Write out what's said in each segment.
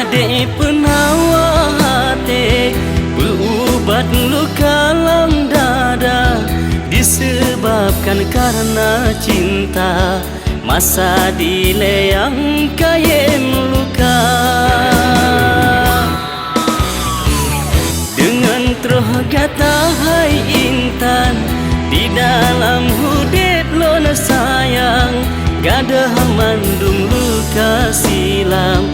Adik penawar hati, berubat luka dalam dada, disebabkan karena cinta. Masa dilayang kain luka, dengan tergata hai intan, di dalam hudip lona sayang, gadah mandung luka silam,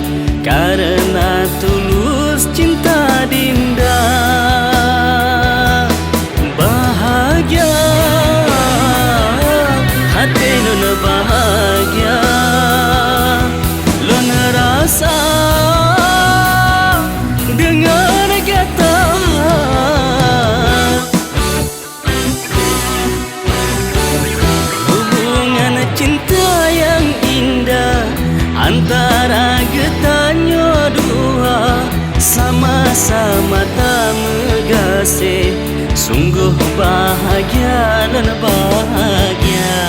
karena tulus cinta dinda. Bahagia hati nona bahagia, lona rasa dengan kata hubungan cinta yang indah antara getahnya dua, sama-sama tak mengasih, sungguh bahagia dan bahagia.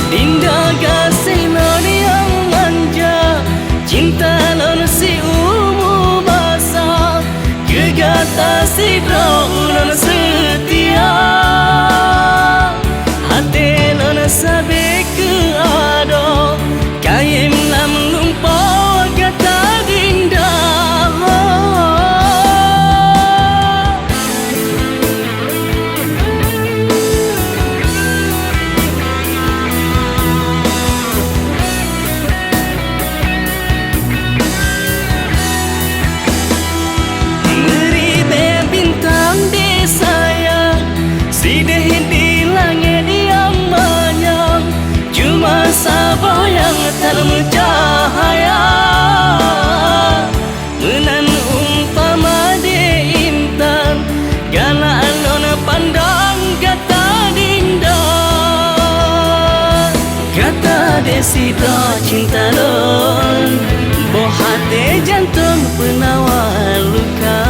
Dinda kasih non yang manja, cinta non si umum basah, kegata si non setia, hati non sabe ke ado, kaim lam lumpau kata dinda. Sabah yang tak bercahaya, menan umpama di intan, galaan nona pandang kata dinda, kata desida cinta non, boh hati jantung penawar luka,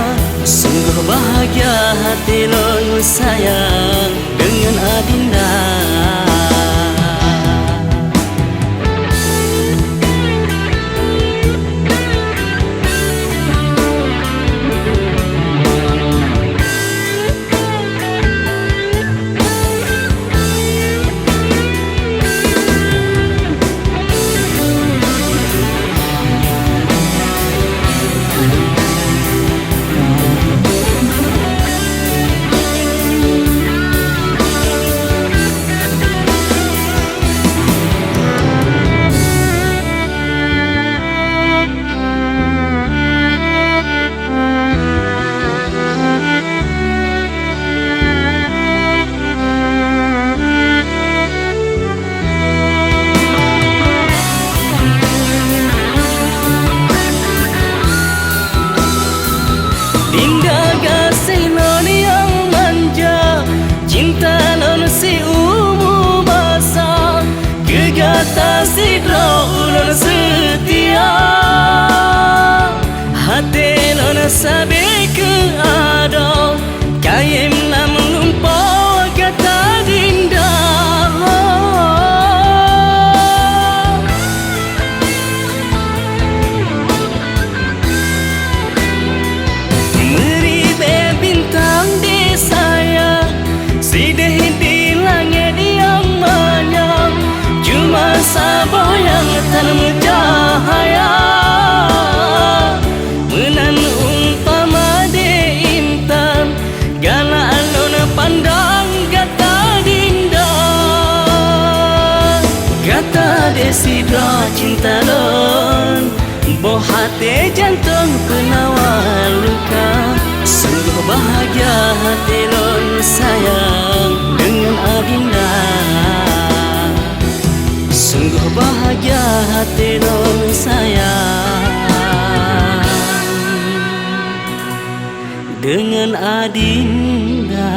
sungguh bahagia hati non sayang dengan adinda. Dinda kasih non yang manja, cinta non si umum basah, kegata si non setia, hati non sabe ke ado, kaim lam lumpau kata dinda. Sabah yang tak bercahaya, menan umpama di intan, galaan nona pandang kata dinda, kata desida cinta non, boh hati jantung penawar luka, sungguh bahagia hati non sayang dengan adinda. Sungguh bahagia hati non sayang dengan adinda.